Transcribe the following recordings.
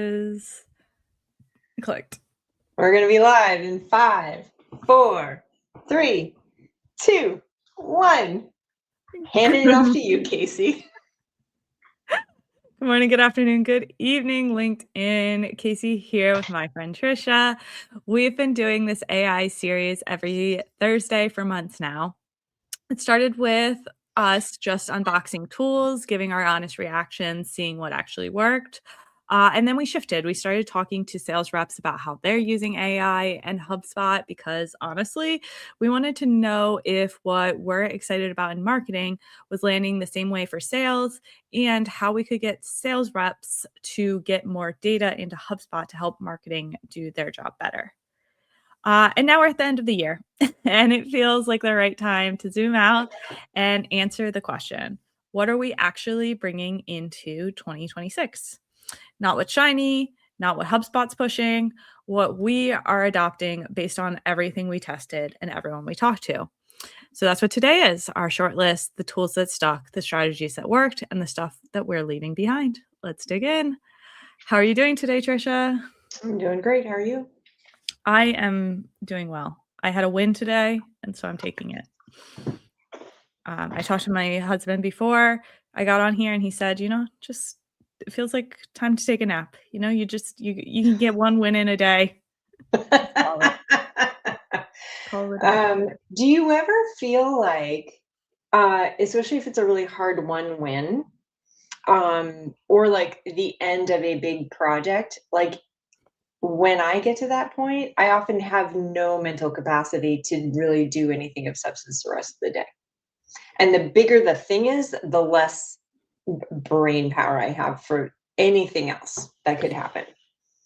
Is clicked. We're going to be live in 5, 4, 3, 2, 1. Handing it off to you, Casey. Good morning, good afternoon, good evening, LinkedIn. Casey here with my friend Trisha. We've been doing this AI series every Thursday for months now. It started with us just unboxing tools, giving our honest reactions, seeing what actually worked. And then we shifted. We started talking to sales reps about how they're using AI and HubSpot because honestly, we wanted to know if what we're excited about in marketing was landing the same way for sales and how we could get sales reps to get more data into HubSpot to help marketing do their job better. And now we're at the end of the year, and it feels like the right time to zoom out and answer the question, what are we actually bringing into 2026? Not what's shiny, not what HubSpot's pushing, what we are adopting based on everything we tested and everyone we talked to. So that's what today is, our short list, the tools that stuck, the strategies that worked, and the stuff that we're leaving behind. Let's dig in. How are you doing today, Trisha? I'm doing great. How are you? I am doing well. I had a win today, and so I'm taking it. I talked to my husband before I got on here, and he said, just it feels like time to take a nap. You can get one win in a day. Call it. Call it a day. Do you ever feel like, especially if it's a really hard one win, or like the end of a big project, like when I get to that point, I often have no mental capacity to really do anything of substance the rest of the day. And the bigger the thing is, the less brain power I have for anything else that could happen.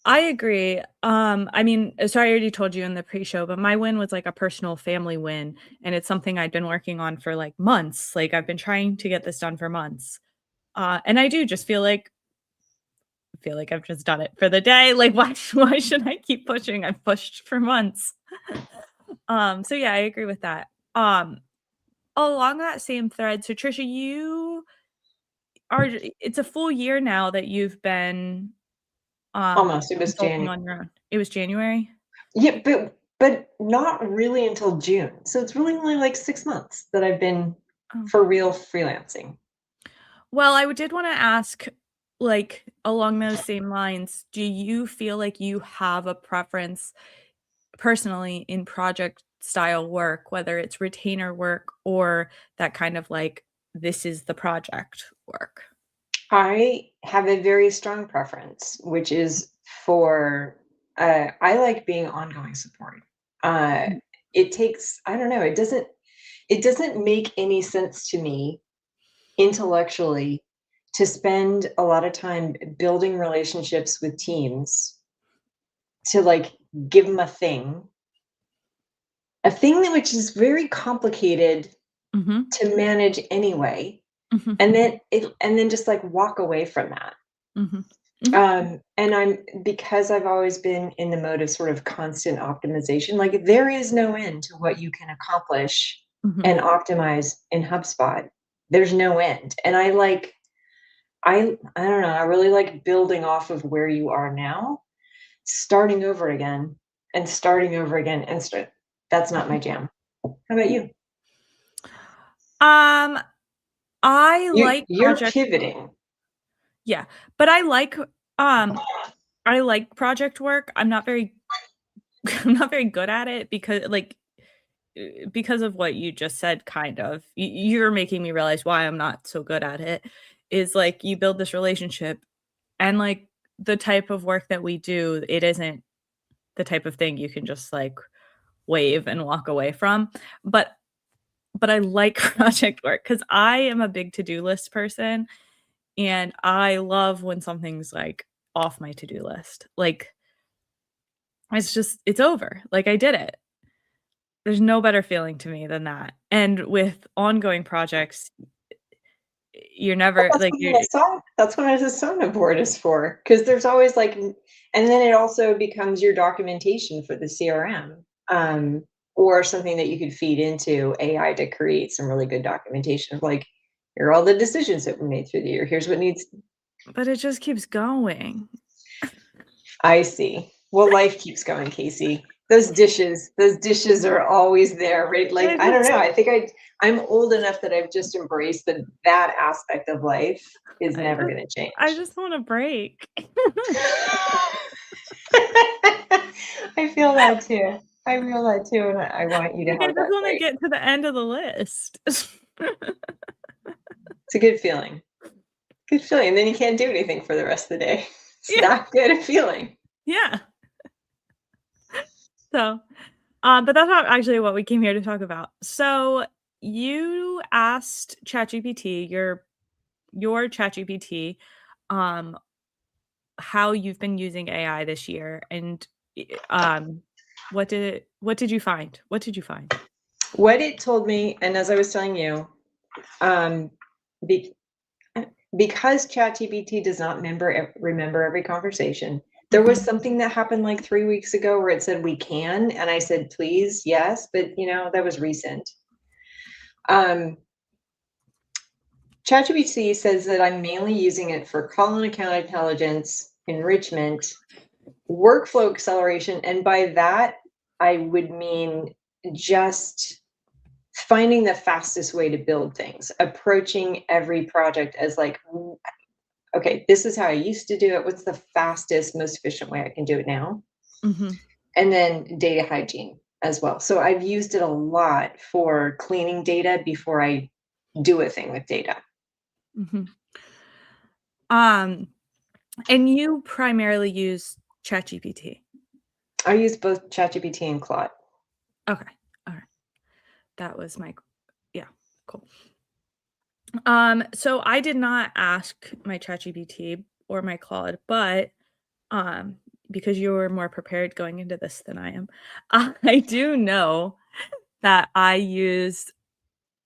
I agree. So I already told you in the pre-show, but my win was like a personal family win, and it's something I'd been working on for like months. Like I've been trying to get this done for months. And I do just feel like I've just done it for the day. Like why should I keep pushing? I've pushed for months. So yeah, I agree with that. Along that same thread, so Trisha, it's a full year now that you've been Almost. It was consulting January. on your own. It was January? Yeah, but not really until June. So it's really only like 6 months that I've been Oh. for real freelancing. Well, I did wanna ask, like, along those same lines, do you feel like you have a preference personally in project style work, whether it's retainer work or that kind of like, this is the project work? I have a very strong preference, which is for I like being ongoing support. Uh, Mm, it takes, I don't know, it doesn't make any sense to me intellectually to spend a lot of time building relationships with teams to like give them a thing that which is very complicated mhm, to manage anyway, mhm, and then just like walk away from that. mhm, mhm, And because I've always been in the mode of sort of constant optimization, like there is no end to what you can accomplish mhm. and optimize in HubSpot. There's no end. And I don't know, I really like building off of where you are now, starting over again and starting over again and that's not my jam. How about you? Um, I like You're project pivoting. yeah, but um, I like project work. I'm not very I'm not very good at it because of what you just said, kind of. You're making me realize why I'm not so good at it, is, like, you build this relationship, and, like, the type of work that we do, it isn't the type of thing you can just, like, wave and walk away from, but I like project work because I am a big to-do list person, and I love when something's, like, off my to-do list. Like, it's over, like, I did it. There's no better feeling to me than that, and with ongoing projects, you're Well, never like, you're that's what a Asana board is for, because there's always like, and then it also becomes your documentation for the CRM, or something that you could feed into AI to create some really good documentation of like, here are all the decisions that were made through the year. Here's what needs. but it just keeps going. I see. Well, life keeps going, Casey. Those dishes are always there, right? Like, I I don't just know. I'm old enough that I've just embraced that aspect of life is I never just gonna I change. just want a break. I feel that too. I feel that too, and I want you to Like, I have just that wanna break. get to the end of the list. It's a good feeling. Good feeling, and then you can't do anything for the rest of the day. It's Yeah, not good a feeling. yeah. So, but that's not actually what we came here to talk about. So, you asked ChatGPT, your ChatGPT, um, how you've been using AI this year, and what did you find? What did you find? What it told me, and as I was telling you, um, be because ChatGPT does not remember every conversation, there was Mhm, something that happened like 3 weeks ago where it said, "We can," and I said, "Please, yes," but, that was recent. Um, ChatGPT says that I'm mainly using it for call and account intelligence, enrichment, workflow acceleration, and by that, I would mean just finding the fastest way to build things, approaching every project as like, okay, this is how I used to do it. What's the fastest, most efficient way I can do it now? mhm, And then data hygiene as well. So I've used it a lot for cleaning data before I do a thing with data. mhm. Um, and you primarily use ChatGPT? I use both ChatGPT and Claude. Okay, alright. That was my yeah, cool. So I did not ask my ChatGPT or my Claude, but, um, because you were more prepared going into this than I am, I do know that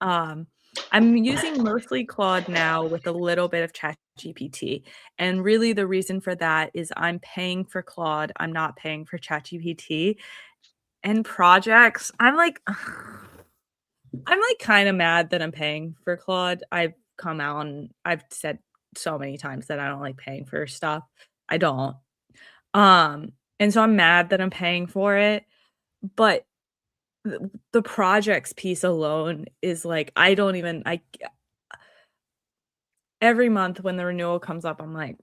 um I'm using mostly Claude now with a little bit of ChatGPT, and really the reason for that is I'm paying for Claude, I'm not paying for ChatGPT, and projects, I'm kinda mad that I'm paying for Claude. I've come out and I've said so many times that I don't like paying for stuff. I don't. And so I'm mad that I'm paying for it, but the projects piece alone is like, I don't even I every month when the renewal comes up, I'm like,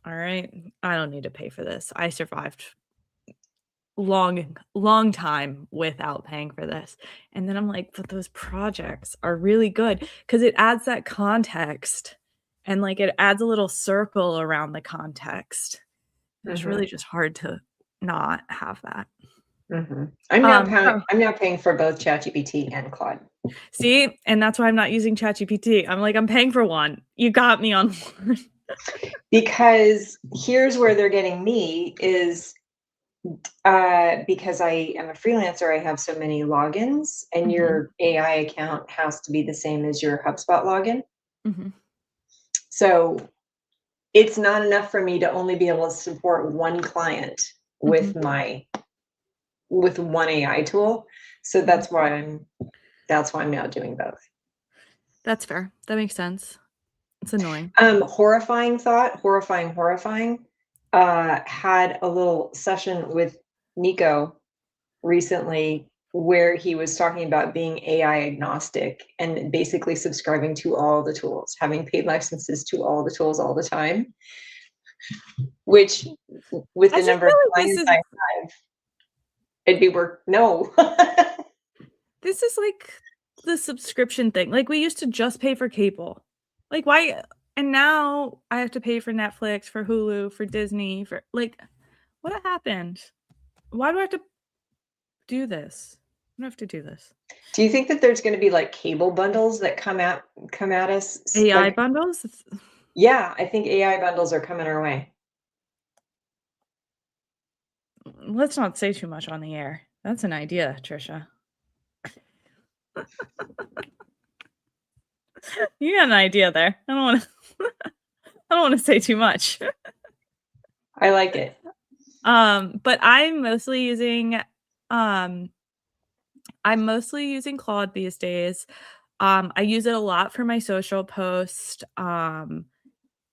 "Alright, I don't need to pay for this. I survived long time without paying for this." And then I'm like, "But those projects are really good because it adds that context, and, like, it adds a little circle around the context. And it's Mhm, really just hard to not have that. mhm. So I'm now paying for both ChatGPT and Claude. see, and that's why I'm not using ChatGPT. I'm like, "I'm paying for one. You got me on one." Because here's where they're getting me is, because I am a freelancer, I have so many logins, and Mhm, your AI account has to be the same as your HubSpot login. mhm, So it's not enough for me to only be able to support one client mhm, with one AI tool. So mhm. that's why I'm now doing both. That's fair. That makes sense. It's annoying. Horrifying thought, horrifying, horrifying. Had a little session with Nico recently where he was talking about being AI agnostic and basically subscribing to all the tools, having paid licenses to all the tools all the time, which with I the just number of feel like clients I have, it'd be work no. this is like the subscription thing. Like, we used to just pay for cable. Like, why and now I have to pay for Netflix, for Hulu, for Disney, for like, what happened? Why do I have to do this? I don't have to do this. Do you think that there's gonna be, like, cable bundles that come at us AI like, bundles? yeah, I think AI bundles are coming our way. Let's not say too much on the air. That's an idea, Trisha. You got an idea there. I don't wanna I don't wanna say too much. I like it. But um I'm mostly using Claude these days. I use it a lot for my social post,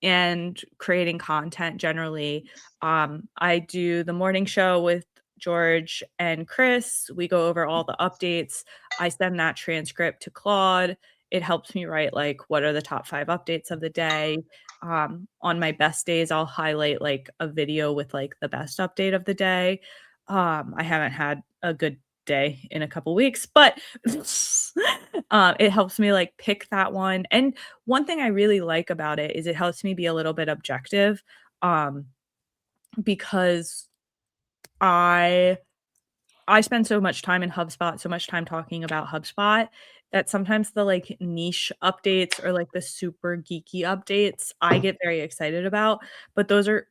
and creating content generally. I do the morning show with George and Chris. We go over all the updates. I send that transcript to Claude. It helps me write like what are the top 5 updates of the day. On my best days, I'll highlight like a video with like the best update of the day. I haven't had a good day in a couple weeks, but it helps me like pick that one. And one thing I really like about it is it helps me be a little bit objective, um, because I I spend so much time in HubSpot, so much time talking about HubSpot that sometimes the like niche updates or like the super geeky updates I get very excited about, but those are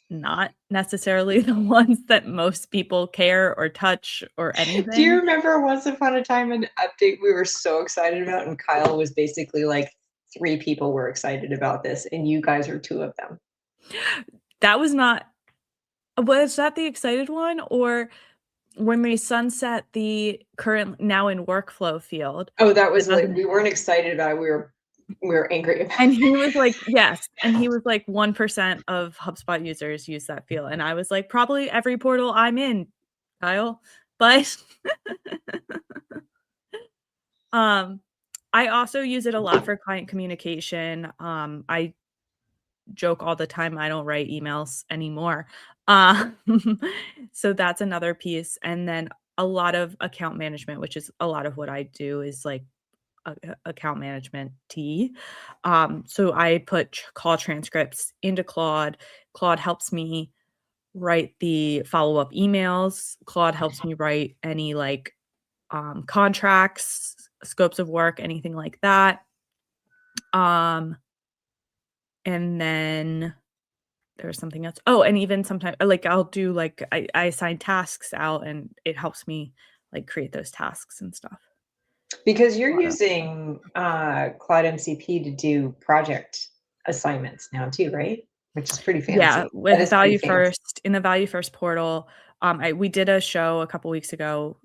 not necessarily the ones that most people care or touch or Do you anything. remember once upon a time an update we were so excited about, and Kyle was basically like, 3 people were excited about this, and you guys are 2 of them. That was not Was that the excited one? Or when they sunset the current now in workflow field, Oh, that that was like doesn't we weren't excited about it, we were angry about and it. he was like yes, and he was like, "1% of HubSpot users use that field," and I was like, "Probably every portal I'm in, Kyle." But, um, I also use it a lot for client communication. I joke all the time I don't write emails anymore. Um, so that's another piece, and then a lot of account management, which is a lot of what I do is, like, account management tea. So I put call transcripts into Claude. Claude helps me write the follow-up emails. Claude helps me write any, like, contracts, scopes of work, anything like that. Um, and then there was something else. Oh, and even sometimes, like, I'll do, like I assign tasks out, and it helps me, like, create those tasks and stuff. Because you're Auto. using, Cloud MCP to do project assignments now too, right? Which is pretty Yeah, fancy. That with is pretty Value fancy. First in the Value First portal, we did a show a couple weeks ago,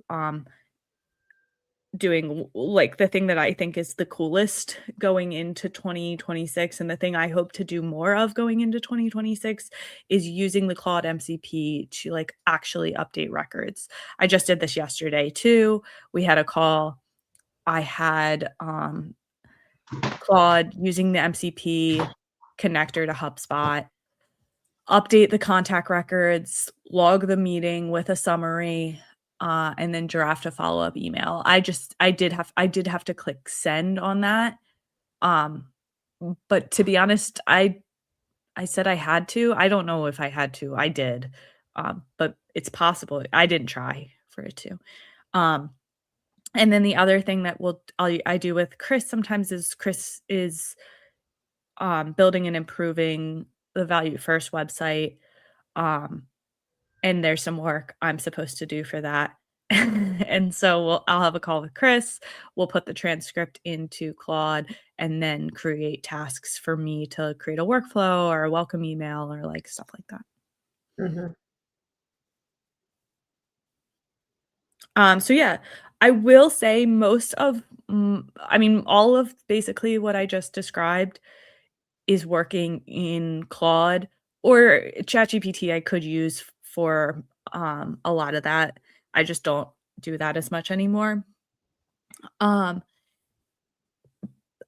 doing like the thing that I think is the coolest going into 2026, and the thing I hope to do more of going into 2026 is using the Claude MCP to like actually update records. I just did this yesterday too. We had a call. I had Claude using the MCP connector to HubSpot, update the contact records, log the meeting with a summary, and then draft a follow-up email. I did have to click send on that, um, but to be honest, I said I had to. I don't know if I had to. I did, but it's possible. I didn't try for it to. Um, and then the other thing that I do with Chris sometimes is Chris is, building and improving the Value First website, um, and there's some work I'm supposed to do for that. And so I'll have a call with Chris, we'll put the transcript into Claude, and then create tasks for me to create a workflow or a welcome email or, like, stuff like that. Mhm. So yeah, I will say I mean, all of basically what I just described is working in Claude or ChatGPT I could use for, a lot of that. I just don't do that as much anymore. Um,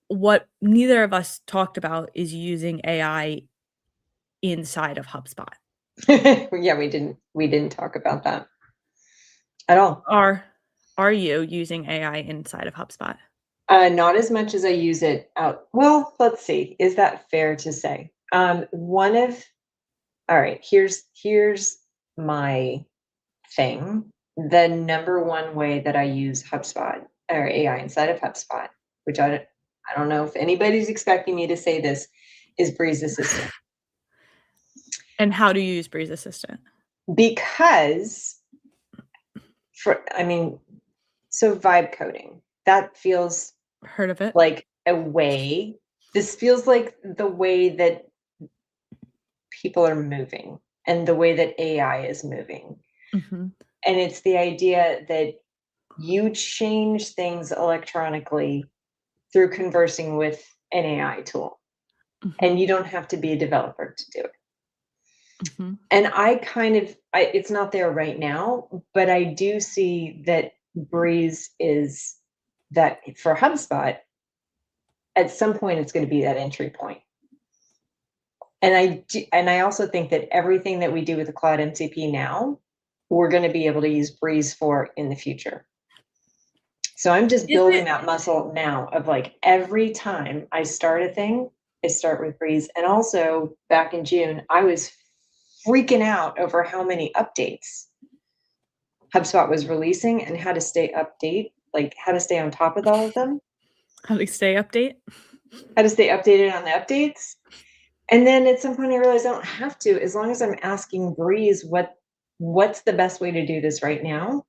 what neither of us talked about is using AI inside of HubSpot. Yeah, we didn't talk about that at all. Are are you using AI inside of HubSpot? Not as much as I use it out well, let's see, is that fair to say? One of all right, here's my thing. The number one way that I use HubSpot or AI inside of HubSpot, which I don't know if anybody's expecting me to say this, is Breeze Assistant. And how do you use Breeze Assistant? Because I mean, so vibe coding, that feels Heard of it? like a way this feels like the way that people are moving and the way that AI is moving. Mhm. And it's the idea that you change things electronically through conversing with an AI tool. Mhm. and you don't have to be a developer to do it. Mhm. And it's not there right now, but I do see that Breeze is that for HubSpot, at some point it's going to be that entry point. And I also think that everything that we do with the Cloud MCP now, we're going to be able to use Breeze for in the future. So I'm just Is building it that muscle now of like every time I start a thing, I start with Breeze. And also back in June, I was freaking out over how many updates HubSpot was releasing and how to how to stay on top of all of them, how to stay update? how to stay updated on the updates. And then at some point I realized I don't have to, as long as I'm asking Breeze what's the best way to do this right now.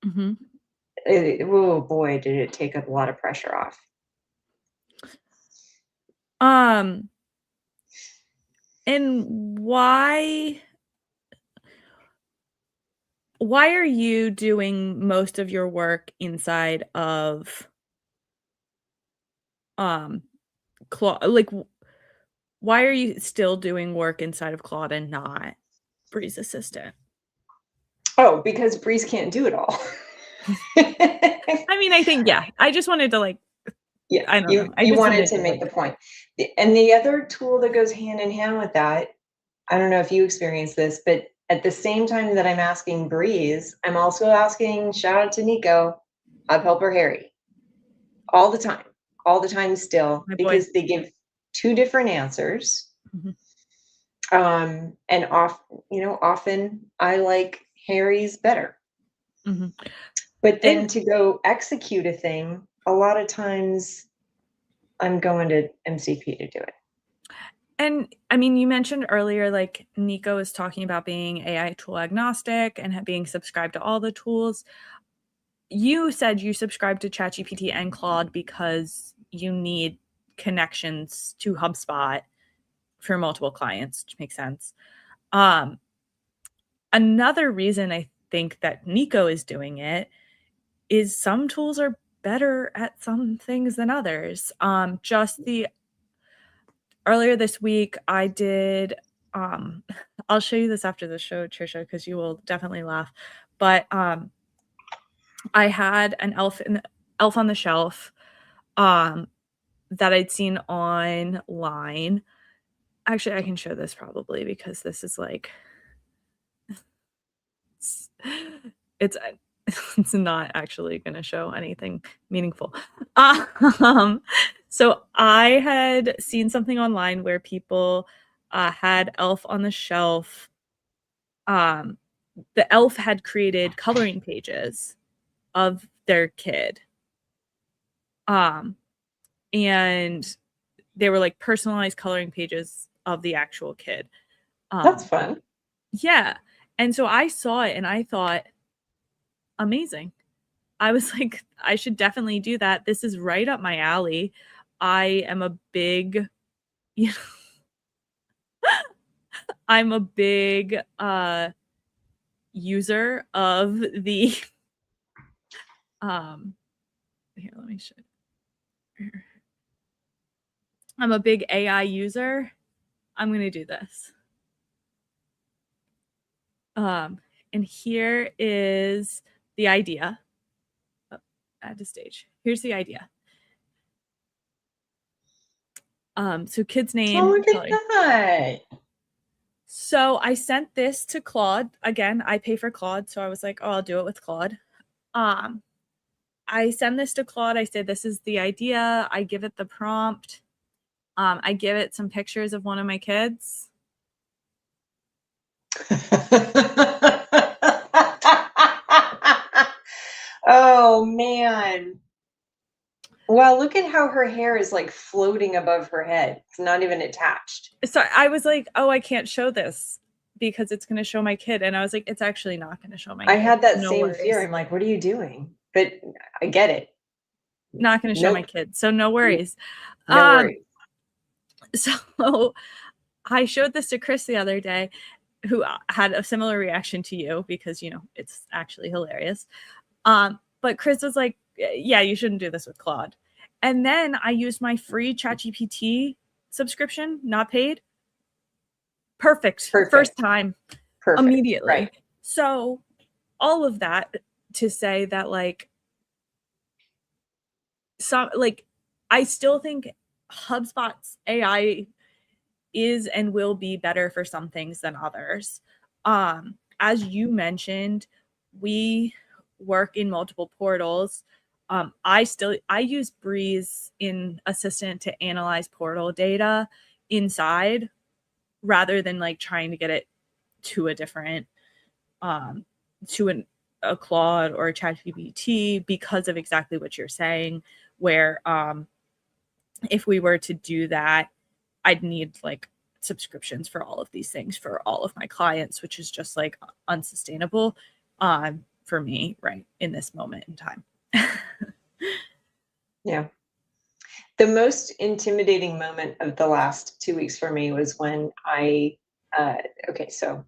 Mhm. Oh boy, did it take a lot of pressure off. Um, and why are you doing most of your work inside of, um, why are you still doing work inside of Claude and not Breeze Assistant? Oh, because Breeze can't do it all. I mean, I think, yeah, I just wanted to, like, Yeah, I don't know. you I you just wanted wanted to to, make like, the point. And the other tool that goes hand in hand with that, I don't know if you experience this, but at the same time that I'm asking Breeze, I'm also asking, shout out to Nico, Hub Helper Harry, all the time still, my boy. because they give two different answers. Mhm, And often I like Harry's better. mhm. But then And to go execute a thing, a lot of times I'm going to MCP to do it. I mean, you mentioned earlier, like, Nico is talking about being AI tool agnostic and being subscribed to all the tools. You said you subscribe to ChatGPT and Claude because you need connections to HubSpot for multiple clients, which makes sense. Um, Another reason I think that Nico is doing it is some tools are better at some things than others. Just the earlier this week, I did. Um, I'll show you this after the show, Trisha, because you will definitely laugh. But I had an elf on the shelf um, that I'd seen online. Actually, I can show this probably because this is like it's it's, it's not actually gonna show anything meaningful. Um, so I had seen something online where people, had Elf on the Shelf. Um, the elf had created coloring pages of their kid. Um, and they were, like, personalized coloring pages of the actual kid. That's Um, fun. yeah, and so I saw it and I thought, "Amazing." I was like, "I should definitely do that. This is right up my alley." I am a big you know, I'm a big, user of the, um here, let me show you. I'm a big AI user. I'm gonna do this. Um, and here is the idea. Oh, add to stage. Here's the idea. So kid's Oh, name, look at color. that. So I sent this to Claude. Again, I pay for Claude, so I was like, "Oh, I'll do it with Claude." Um, I send this to Claude. I say, "This is the idea." I give it the prompt. I give it some pictures of one of my kids. Oh man. Well, look at how her hair is like floating above her head. It's not even attached. So I was like, "Oh, I can't show this because it's gonna show my kid." And I was like, "It's actually not gonna show my I kid. had that No same fear. worries. I'm like, what are you doing? But I get it. Not gonna show my Nope. kid. So no worries." No Um, worries. so I showed this to Chris the other day, who had a similar reaction to you because, it's actually hilarious. But Chris was like, "Yeah, you shouldn't do this with Claude." And then I used my free ChatGPT subscription, not paid. Perfect. First Perfect. time, Perfect. immediately. Right. So all of that to say that I still think HubSpot's AI is and will be better for some things than others. As you mentioned, we work in multiple portals. I use Breeze in Assistant to analyze portal data inside rather than like trying to get it to a different to a Claude or a ChatGPT, because of exactly what you're saying, where if we were to do that, I'd need like subscriptions for all of these things for all of my clients, which is just like unsustainable for me right in this moment in time. Yeah. The most intimidating moment of the last 2 weeks for me was when okay, so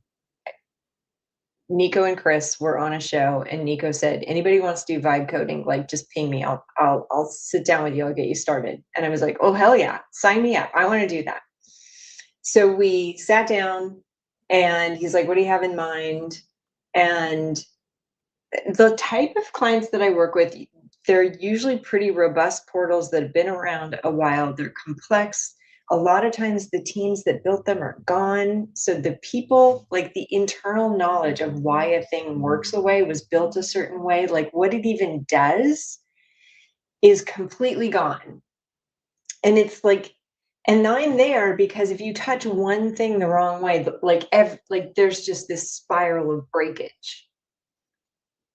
Nico and Chris were on a show, and Nico said, "Anybody wants to do vibe coding, like, just ping me. I'll sit down with you. I'll get you started." And I was like, "Oh, hell yeah. Sign me up. I wanna do that." So we sat down, and he's like, "What do you have in mind?" And the type of clients that I work with, they're usually pretty robust portals that have been around a while. They're complex. A lot of times the teams that built them are gone. So the people, like the internal knowledge of why a thing works a way, was built a certain way, like what it even does is completely gone. And it's like, and I'm there because if you touch one thing the wrong way, like there's just this spiral of breakage.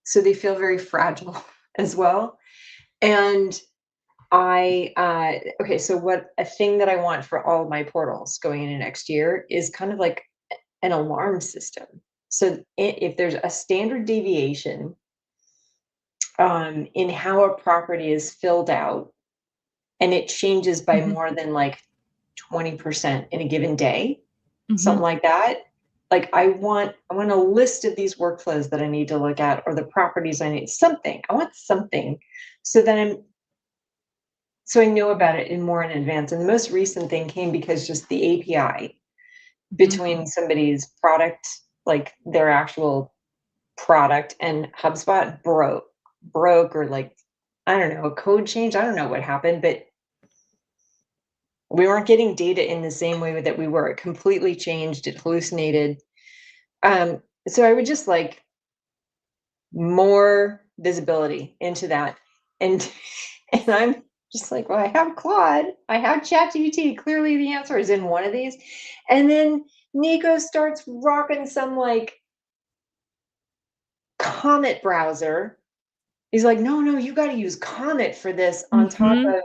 So they feel very fragile as well. And okay, so what a thing that I want for all of my portals going into next year is kind of like an alarm system. So if there's a standard deviation in how a property is filled out, and it changes by Mhm. more than like 20% in a given day, something Mhm. like that. Like I want a list of these workflows that I need to look at, or the properties I need, something. I want something so that I know about it in more in advance. And the most recent thing came because just the API Mhm. between somebody's product, like their actual product, and HubSpot broke, or like, I don't know, a code change. I don't know what happened, but we weren't getting data in the same way that we were. It completely changed, it hallucinated. So I would just like more visibility into that. And and I'm just like, well, I have Claude, I have ChatGPT. Clearly the answer is in one of these. And then Nico starts rocking some like Comet browser. He's like, no, no, you got to use Comet for this on top Mhm. of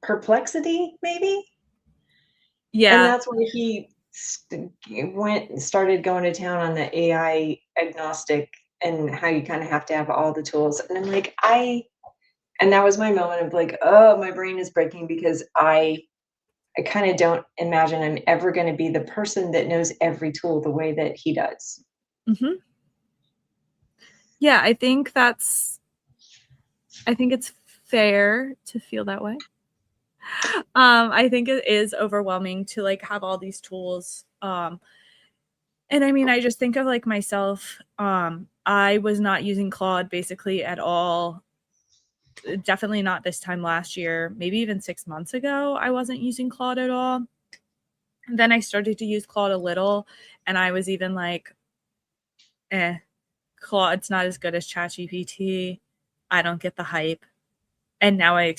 Perplexity, maybe. And Yeah. that's where went and started going to town on the AI agnostic and how you kind of have to have all the tools. And I'm like, and that was my moment of like, oh, my brain is breaking because I kind of don't imagine I'm ever going to be the person that knows every tool the way that he does. Mhm. Yeah, I think it's fair to feel that way. I think it is overwhelming to like have all these tools. And I mean, I just think of like myself. I was not using Claude basically at all. Definitely not this time last year. Maybe even 6 months ago, I wasn't using Claude at all. And then I started to use Claude a little, and I was even like, eh, Claude's not as good as ChatGPT. I don't get the hype. And now I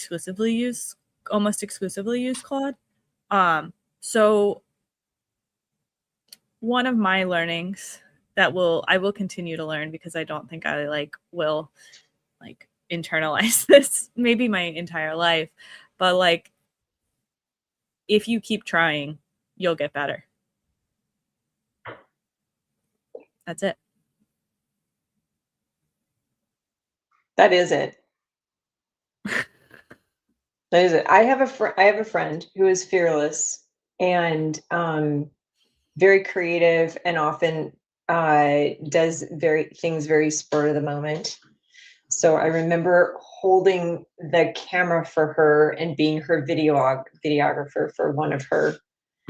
almost exclusively use Claude. So one of my learnings that I will continue to learn, because I don't think I will like internalize this maybe my entire life, but like if you keep trying, you'll get better. That's it. That is it. That is it. I have a friend who is fearless and very creative, and often does very spur of the moment. So I remember holding the camera for her and being her videographer for one of her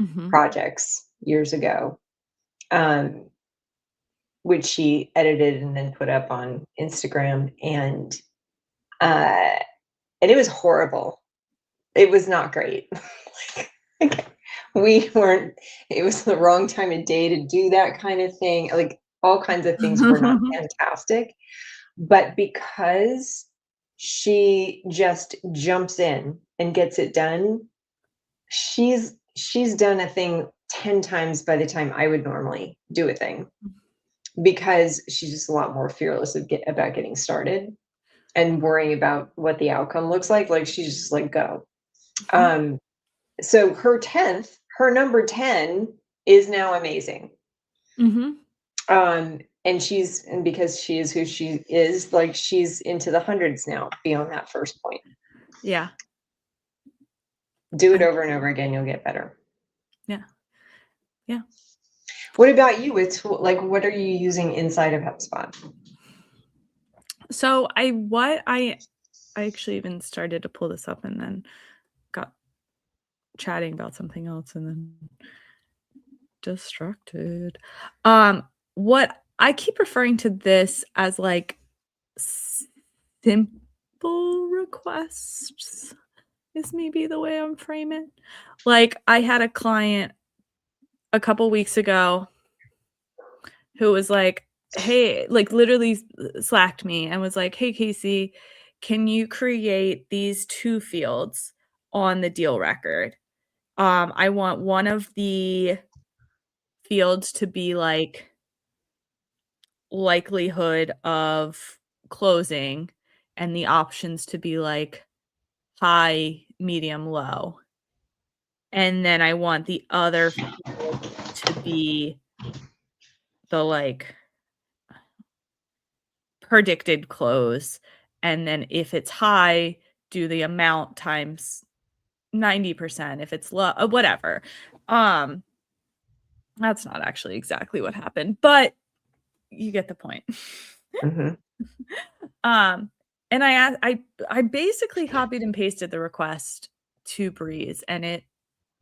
Mhm. projects years ago, um, which she edited and then put up on Instagram, uh, and it was horrible. It was not great. Like, we weren't it was the wrong time of day to do that kind of thing, like, all kinds of things were not fantastic, but because she just jumps in and gets it done, she's done a thing 10 times by the time I would normally do a thing, because she's just a lot more fearless about getting started and worrying about what the outcome looks like, she's just like, "Go." Mhm. Um, so her number 10 is now amazing. Mhm. And because she is who she is, like, she's into the hundreds now beyond that first point. Yeah. Do it I over and over again, you'll get better. Yeah. Yeah. What about you? What are you using inside of HubSpot? So I actually even started to pull this up and then got chatting about something else and then distracted. What I keep referring to this as like simple requests is maybe the way I'm framing. Like I had a client a couple weeks ago who was like, "Hey," like literally slacked me and was like, "Hey, Casey, can you create these 2 fields on the deal record? I want one of the fields to be like likelihood of closing and the options to be like high, medium, low. And then I want the other field to be the like predicted close, and then if it's high, do the amount times 90%, if it's low whatever. Um, that's not actually exactly what happened, but you get the point. Mhm. Um, and I basically copied and pasted the request to Breeze, and it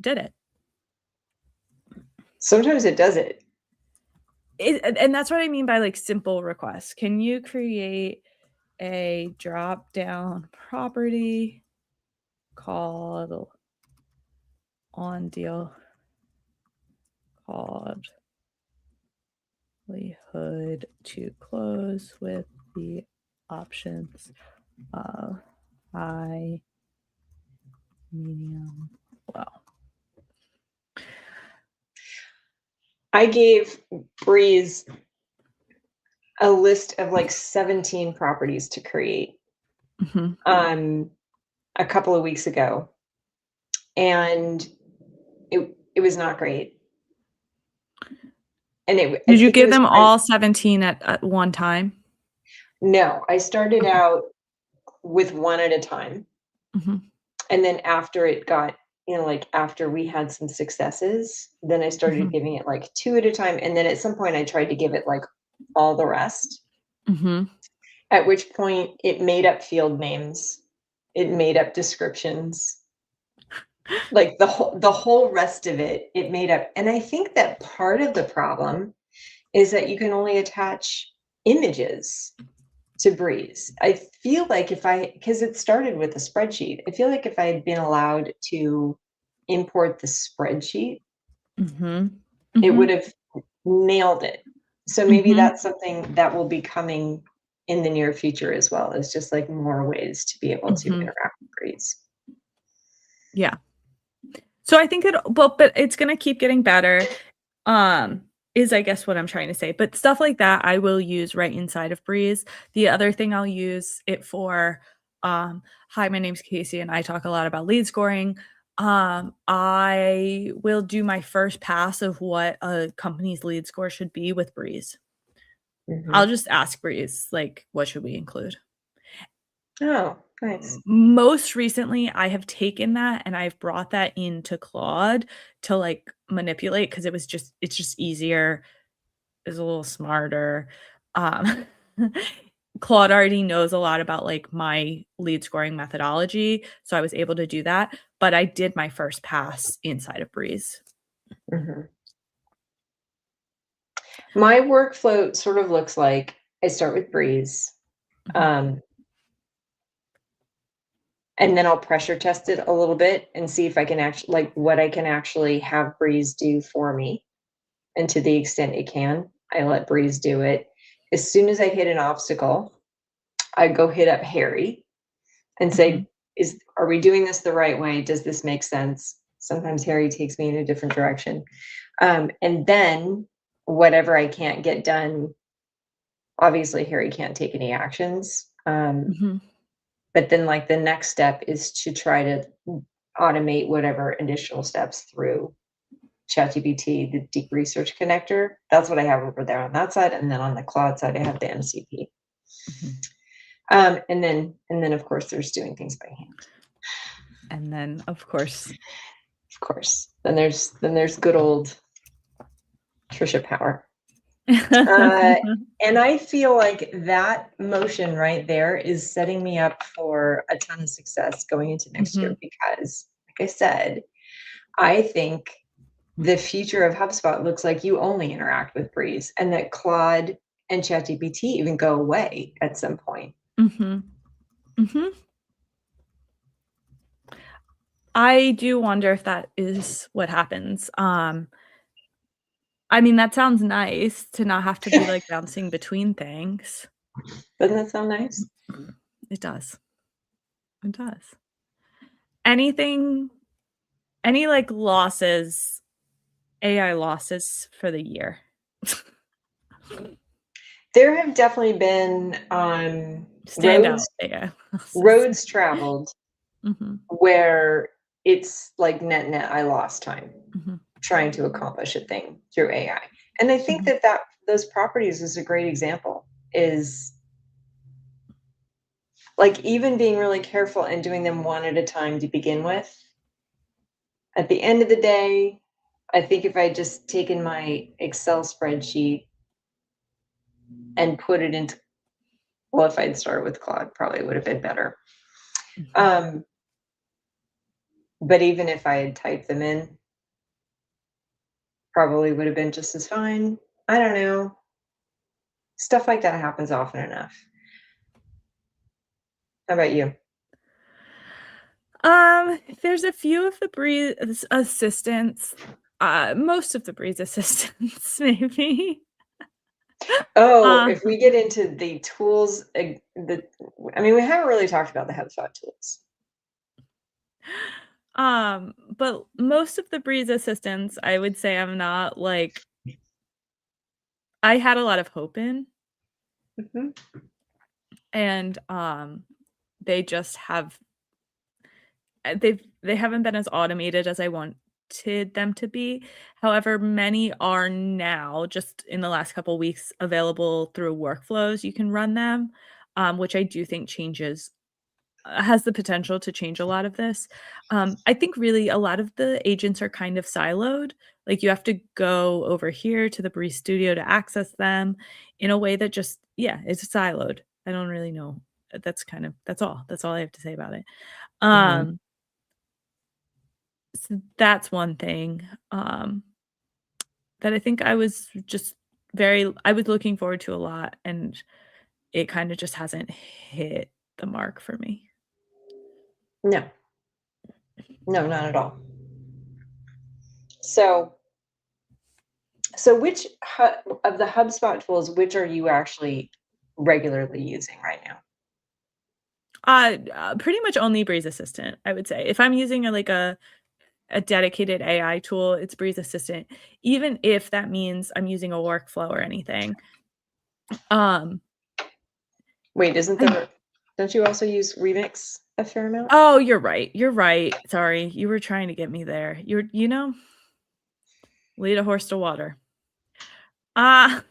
did it. Sometimes it does it. And that's what I mean by, like, simple requests. Can you create a drop-down property called on deal called likelihood to close with the options of high, medium, low. I gave Breeze a list of like 17 properties to create Mhm. um, a couple of weeks ago, and it was not great. And I Did you think it give was them part. all 17 at one time? No, I started Okay. out with one at a time, Mhm. and then after it got, like after we had some successes, then I started Mhm. giving it like two at a time, and then at some point I tried to give it like all the rest. Mhm. At which point it made up field names, it made up descriptions, like the whole rest of it, it made up. And I think that part of the problem is that you can only attach images to Breeze. I feel like because it started with a spreadsheet, I feel like if I had been allowed to import the spreadsheet, Mhm. it would Mhm. have nailed it. So maybe Mhm. that's something that will be coming in the near future as well. It's just like more ways to be able to Mhm. interact with Breeze. Yeah. So I think but it's gonna keep getting better, um, is I guess what I'm trying to say, but stuff like that I will use right inside of Breeze. The other thing I'll use it for, "Hi, my name's Casey, and I talk a lot about lead scoring." I will do my first pass of what a company's lead score should be with Breeze. I'll Mhm. just ask Breeze, like, "What should we include?" Oh, nice. Most recently, I have taken that and I've brought that into Claude to, like, manipulate because it's just easier, it's a little smarter, um, Claude already knows a lot about, like, my lead scoring methodology, so I was able to do that, but I did my first pass inside of Breeze. Mhm. My workflow sort of looks like I start with Breeze, Mhm, um, and then I'll pressure test it a little bit and see if I can actually like, what I can actually have Breeze do for me, and to the extent it can, I let Breeze do it. As soon as I hit an obstacle, I go hit up Harry and mhm, say, "Is are we doing this the right way? Does this make sense?" Sometimes Harry takes me in a different direction. And then whatever I can't get done, obviously Harry can't take any actions. mhm, But then like the next step is to try to automate whatever additional steps through ChatGPT, the deep research connector. That's what I have over there on that side. And then on the cloud side, I have the MCP. mhm. And then of course there's doing things by hand. And then, of course Of course. Then there's good old Trisha Power. Uh, and I feel like that motion right there is setting me up for a ton of success going into next year Mhm, because, like I said, I think the future of HubSpot looks like you only interact with Breeze and that Claude and ChatGPT even go away at some point. mhm, mhm. I do wonder if that is what happens. I mean, that sounds nice to not have to be, like, bouncing between things. Doesn't that sound nice? It does. It does. Anything any, like, losses AI losses for the year? There have definitely been Standout roads AI losses. roads traveled Mhm, where it's like net I lost time mhm, trying to accomplish a thing through AI. And I think mhm, that those properties is a great example, is like even being really careful and doing them one at a time to begin with. At the end of the day, I think if I had just taken my Excel spreadsheet and put it into, well, if I'd started with Claude, probably would have been better. mhm. Um, but even if I had typed them in, probably would have been just as fine. I don't know. Stuff like that happens often enough. How about you? There's a few of the Breeze assistants, most of the Breeze assistants, maybe. Oh, Uh, if we get into the tools, I mean, we haven't really talked about the HubSpot tools. but most of the Breeze assistants, I would say I'm not, like I had a lot of hope in, Mhm, and, they just have they haven't been as automated as I wanted them to be. However, many are now, just in the last couple weeks, available through workflows. You can run them, which I do think changes has the potential to change a lot of this. I think really a lot of the agents are kind of siloed. Like you have to go over here to the Breeze Studio to access them in a way that just, yeah, it's siloed. I don't really know. That's all. That's all I have to say about it. mhm. Um, so that's one thing, that I think I was looking forward to a lot, and it kinda just hasn't hit the mark for me. No, no, not at all. So, so of the HubSpot tools, which are you actually regularly using right now? Pretty much only Breeze Assistant, I would say. If I'm using a dedicated AI tool, it's Breeze Assistant, even if that means I'm using a workflow or anything. Um, Wait, I don't you also use Remix a fair amount? Oh, you're right, sorry, you were trying to get me there. Lead a horse to water. Ah.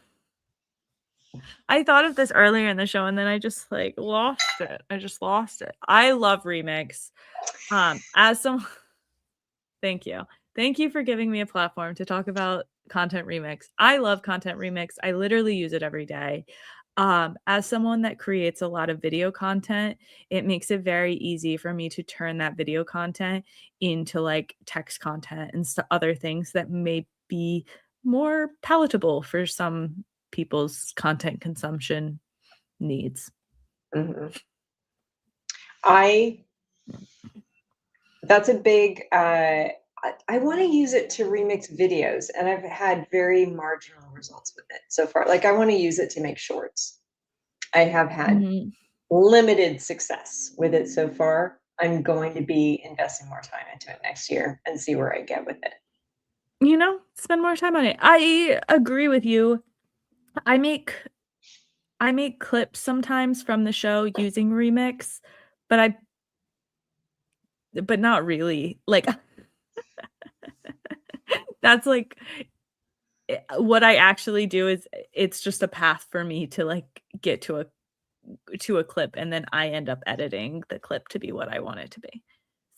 I thought of this earlier in the show, and then I just, like, lost it. I just lost it. I love Remix. As some Thank you. Thank you for giving me a platform to talk about Content Remix. I love Content Remix. I literally use it every day. As someone that creates a lot of video content, it makes it very easy for me to turn that video content into, like, text content and other things that may be more palatable for some people's content consumption needs. Mhm. I That's a big, I wanna use it to remix videos, and I've had very marginal results with it so far. Like, I wanna use it to make shorts. I have had Mhm. limited success with it so far. I'm going to be investing more time into it next year and see where I get with it. Spend more time on it. I agree with you. I make I make clips sometimes from the show using Remix, but I but not really. Like, that's like what I actually do is it's just a path for me to, like, get to a clip, and then I end up editing the clip to be what I want it to be.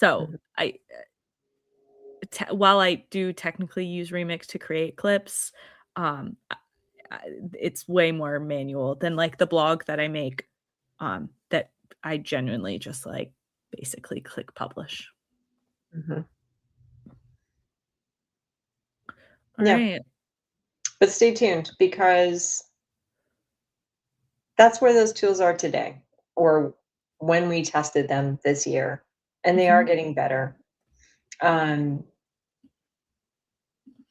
So, Mhm, while I do technically use Remix to create clips, um, I it's way more manual than, like, the blog that I make, that I genuinely just, like, basically click publish. mhm. Yeah, Alright. but stay tuned because that's where those tools are today, or when we tested them this year, and they are Mhm, getting better. Um,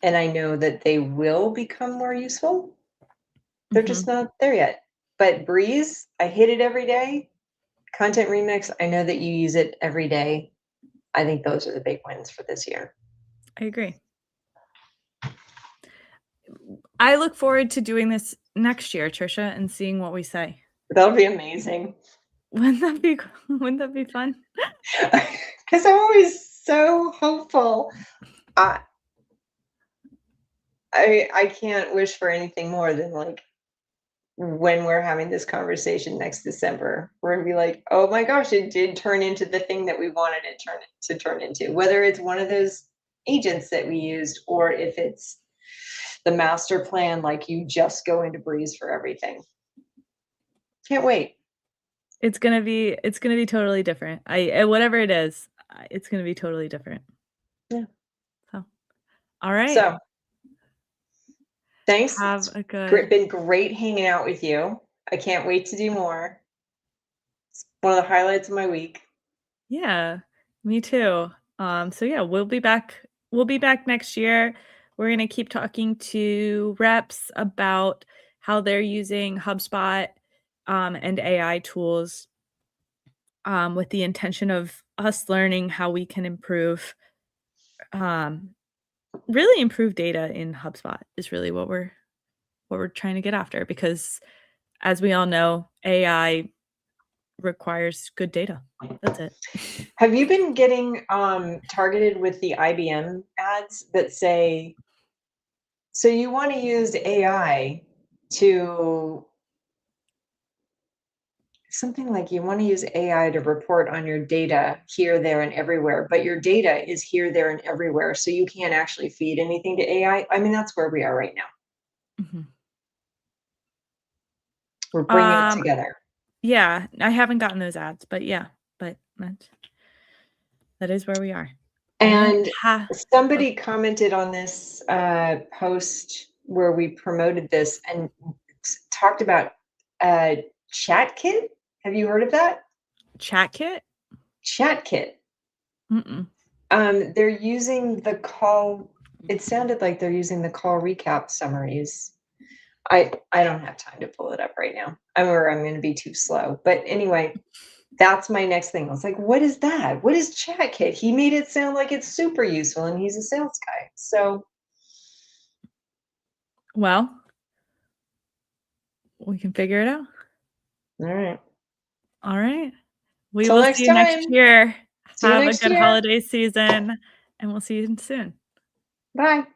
and I know that they will become more useful. They're just mhm. not there yet. But Breeze, I hit it every day. Content Remix, I know that you use it every day. I think those are the big wins for this year. I agree. I look forward to doing this next year, Trisha, and seeing what we say. That'll be amazing. Wouldn't that be fun? Because I'm always so hopeful. I I can't wish for anything more than, like, when we're having this conversation next December, we're gonna be like, "Oh my gosh, it did turn into the thing that we wanted it to turn into." Whether it's one of those agents that we used or if it's the master plan, like, you just go into Breeze for everything. Can't wait. It's gonna be totally different. Whatever it is, it's gonna be totally different. Yeah. So, alright. So, thanks. Have It's a good been great hanging out with you. I can't wait to do more. One of the highlights of my week. Yeah, me too. So yeah, we'll be back next year. We're gonna keep talking to reps about how they're using HubSpot, and AI tools, with the intention of us learning how we can um, really improve data in HubSpot is really what we're trying to get after because as we all know, AI requires good data. That's it. Have you been getting, targeted with the IBM ads that say, "So you wanna use AI to" something like, "You wanna use AI to report on your data here, there, and everywhere, but your data is here, there, and everywhere, so you can't actually feed anything to AI." I mean, that's where we are right now. Mhm. We're bringing it Um, together. yeah, I haven't gotten those ads, but yeah, but that is where we are. Alright, And oh, somebody commented on this, post where we promoted this and talked about, uh, ChatKit. Have you heard of that? ChatKit? ChatKit. Mm-mm. They're using the call it sounded like they're using the call recap summaries. I don't have time to pull it up right now. I'm gonna be too slow. But anyway, that's my next thing. I was like, "What is that? What is ChatKit?" He made it sound like it's super useful, and he's a sales guy. So, Well, we can figure it out. alright. Alright. We Till will see next you next time. year. See you Have a next good year. holiday season, and we'll see you soon. Bye.